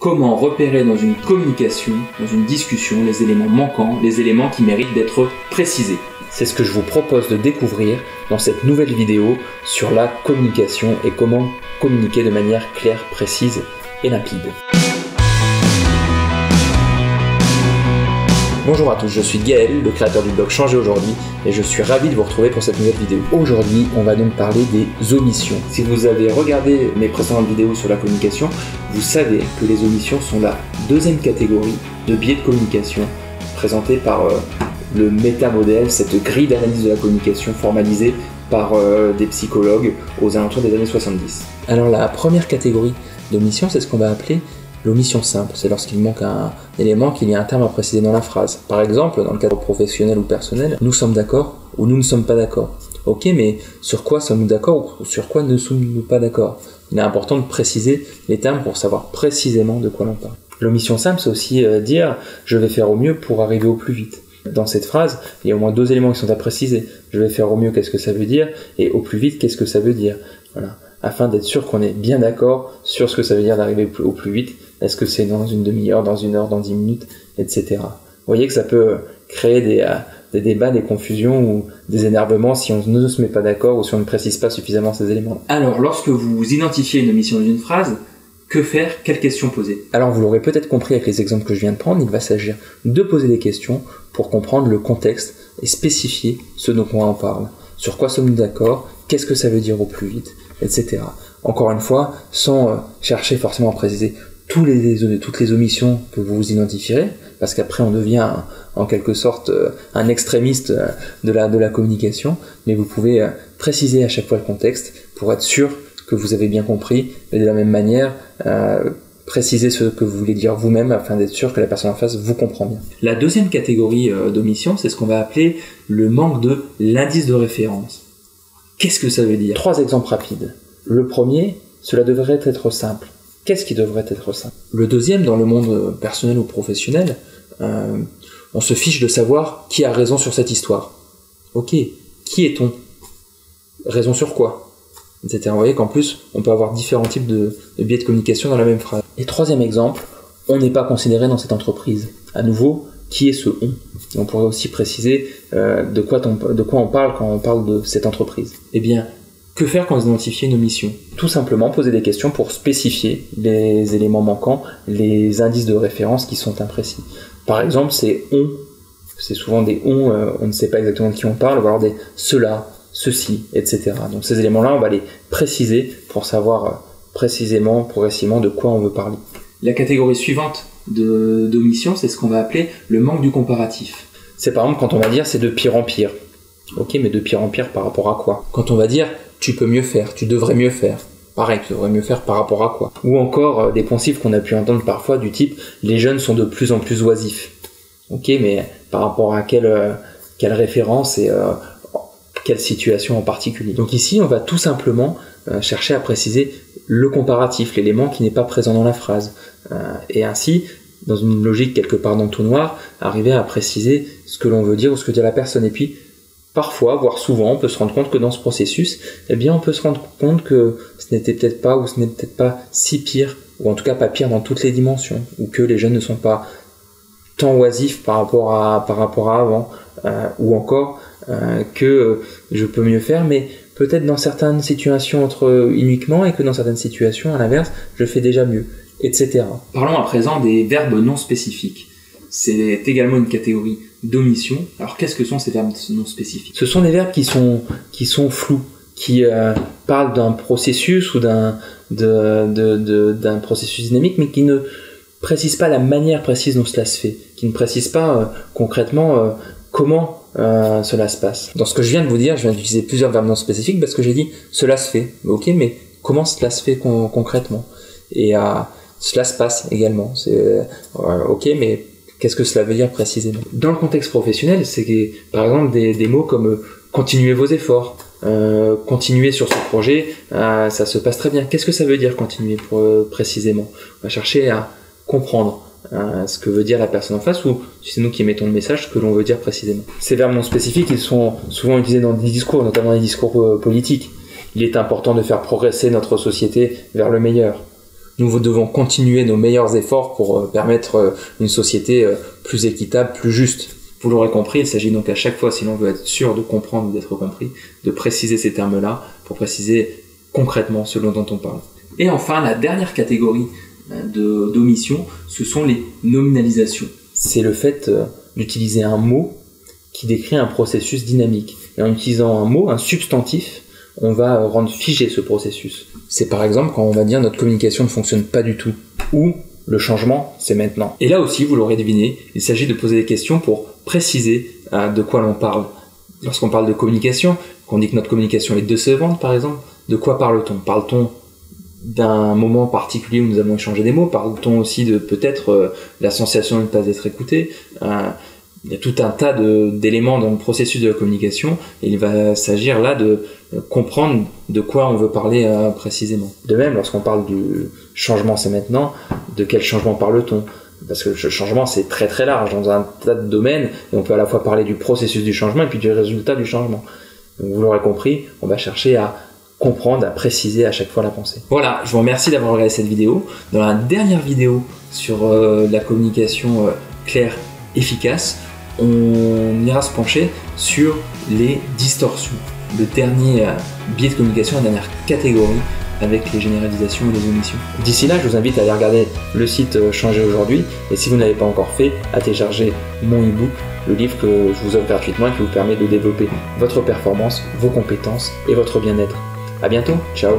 Comment repérer dans une communication, dans une discussion, les éléments manquants, les éléments qui méritent d'être précisés? C'est ce que je vous propose de découvrir dans cette nouvelle vidéo sur la communication et comment communiquer de manière claire, précise et limpide. Bonjour à tous, je suis Gaël, le créateur du blog Changer Aujourd'hui, et je suis ravi de vous retrouver pour cette nouvelle vidéo. Aujourd'hui, on va donc parler des omissions. Si vous avez regardé mes précédentes vidéos sur la communication, vous savez que les omissions sont la deuxième catégorie de biais de communication présentée par le métamodèle, cette grille d'analyse de la communication formalisée par des psychologues aux alentours des années 70. Alors la première catégorie d'omission, c'est ce qu'on va appeler l'omission simple. C'est lorsqu'il manque un élément, qu'il y a un terme à préciser dans la phrase. Par exemple, dans le cadre professionnel ou personnel, nous sommes d'accord ou nous ne sommes pas d'accord. Ok, mais sur quoi sommes-nous d'accord ou sur quoi ne sommes-nous pas d'accord? Il est important de préciser les termes pour savoir précisément de quoi l'on parle. L'omission simple, c'est aussi dire « je vais faire au mieux pour arriver au plus vite ». Dans cette phrase, il y a au moins deux éléments qui sont à préciser. Je vais faire au mieux, qu'est-ce que ça veut dire, et au plus vite, qu'est-ce que ça veut dire. Voilà. Afin d'être sûr qu'on est bien d'accord sur ce que ça veut dire d'arriver au plus vite. Est-ce que c'est dans une demi-heure, dans une heure, dans 10 minutes, etc. Vous voyez que ça peut créer des débats, des confusions ou des énervements si on ne se met pas d'accord ou si on ne précise pas suffisamment ces éléments. Alors, lorsque vous identifiez une omission dans une phrase, que faire? Quelles questions poser? Alors, vous l'aurez peut-être compris avec les exemples que je viens de prendre, il va s'agir de poser des questions pour comprendre le contexte et spécifier ce dont on parle. Sur quoi sommes-nous d'accord? Qu'est-ce que ça veut dire au plus vite? Etc. Encore une fois, sans chercher forcément à préciser toutes les omissions que vous identifierez, parce qu'après on devient en quelque sorte un extrémiste de la communication, mais vous pouvez préciser à chaque fois le contexte pour être sûr que vous avez bien compris, et de la même manière préciser ce que vous voulez dire vous-même afin d'être sûr que la personne en face vous comprend bien. La deuxième catégorie d'omission, c'est ce qu'on va appeler le manque de l'indice de référence. Qu'est-ce que ça veut dire? 3 exemples rapides. Le premier, cela devrait être simple. Qu'est-ce qui devrait être simple? Le deuxième, dans le monde personnel ou professionnel, on se fiche de savoir qui a raison sur cette histoire. Ok, qui est-on? Raison sur quoi? Etc. Vous voyez qu'en plus, on peut avoir différents types de biais de communication dans la même phrase. Et troisième exemple, on n'est pas considéré dans cette entreprise. À nouveau, qui est ce on? Et on pourrait aussi préciser de quoi on parle quand on parle de cette entreprise. Eh bien, que faire quand vous identifiez une omission? Tout simplement poser des questions pour spécifier les éléments manquants, les indices de référence qui sont imprécis. Par exemple, c'est on, c'est souvent des on ne sait pas exactement de qui on parle, ou alors des cela, ceci, etc. Donc ces éléments-là, on va les préciser pour savoir précisément, progressivement de quoi on veut parler. La catégorie suivante d'omission, c'est ce qu'on va appeler le manque du comparatif. C'est par exemple quand on va dire c'est de pire en pire. Ok, mais de pire en pire par rapport à quoi? Quand on va dire tu peux mieux faire, tu devrais mieux faire. Pareil, tu devrais mieux faire par rapport à quoi? Ou encore des poncifs qu'on a pu entendre parfois du type les jeunes sont de plus en plus oisifs. Ok, mais par rapport à quelle référence et quelle situation en particulier? Donc ici, on va tout simplement chercher à préciser le comparatif, l'élément qui n'est pas présent dans la phrase. Et ainsi, dans une logique quelque part d'entonnoir, arriver à préciser ce que l'on veut dire ou ce que dit la personne. Et puis, parfois, voire souvent, on peut se rendre compte que dans ce processus, eh bien, on peut se rendre compte que ce n'était peut-être pas ou ce n'est peut-être pas si pire, ou en tout cas pas pire dans toutes les dimensions, ou que les jeunes ne sont pas tant oisifs par rapport à avant, ou encore que je peux mieux faire, mais peut-être dans certaines situations uniquement, et que dans certaines situations, à l'inverse, je fais déjà mieux, etc. Parlons à présent des verbes non spécifiques. C'est également une catégorie d'omission. Alors qu'est-ce que sont ces verbes non spécifiques? Ce sont des verbes qui sont flous, qui parlent d'un processus ou d'un processus dynamique, mais qui ne précisent pas la manière précise dont cela se fait, qui ne précisent pas concrètement comment cela se passe. Dans ce que je viens de vous dire, je viens d'utiliser plusieurs verbes non spécifiques parce que j'ai dit cela se fait. Ok, mais comment cela se fait concrètement? Et cela se passe également. Ok, mais qu'est-ce que cela veut dire précisément? Dans le contexte professionnel, c'est par exemple des mots comme continuez vos efforts, continuez sur ce projet, ça se passe très bien. Qu'est-ce que ça veut dire continuer précisément? On va chercher à comprendre ce que veut dire la personne en face, ou si c'est nous qui émettons le message, ce que l'on veut dire précisément. Ces verbes non spécifiques, ils sont souvent utilisés dans des discours, notamment des discours politiques. Il est important de faire progresser notre société vers le meilleur. Nous devons continuer nos meilleurs efforts pour permettre une société plus équitable, plus juste. Vous l'aurez compris, il s'agit donc à chaque fois, si l'on veut être sûr de comprendre ou d'être compris, de préciser ces termes-là pour préciser concrètement ce dont on parle. Et enfin, la dernière catégorie d'omission, ce sont les nominalisations. C'est le fait d'utiliser un mot qui décrit un processus dynamique. Et en utilisant un mot, un substantif, on va rendre figé ce processus. C'est par exemple quand on va dire notre communication ne fonctionne pas du tout, ou le changement, c'est maintenant. Et là aussi, vous l'aurez deviné, il s'agit de poser des questions pour préciser de quoi l'on parle. Lorsqu'on parle de communication, qu'on dit que notre communication est décevante par exemple, de quoi parle-t-on? Parle-t-on d'un moment particulier où nous avons échangé des mots? Parle-t-on aussi de peut-être la sensation de ne pas être écouté? Il y a tout un tas d'éléments dans le processus de la communication et il va s'agir là de comprendre de quoi on veut parler précisément. De même, lorsqu'on parle du changement c'est maintenant, de quel changement parle-t-on? Parce que le changement c'est très très large dans un tas de domaines et on peut à la fois parler du processus du changement et puis du résultat du changement. Donc vous l'aurez compris, on va chercher à comprendre, à préciser à chaque fois la pensée. Voilà, je vous remercie d'avoir regardé cette vidéo. Dans la dernière vidéo sur la communication claire, efficace, on ira se pencher sur les distorsions. Le dernier biais de communication, la dernière catégorie avec les généralisations et les omissions. D'ici là, je vous invite à aller regarder le site Changer aujourd'hui et si vous ne l'avez pas encore fait, à télécharger mon e-book, le livre que je vous offre gratuitement et qui vous permet de développer votre performance, vos compétences et votre bien-être. À bientôt, ciao.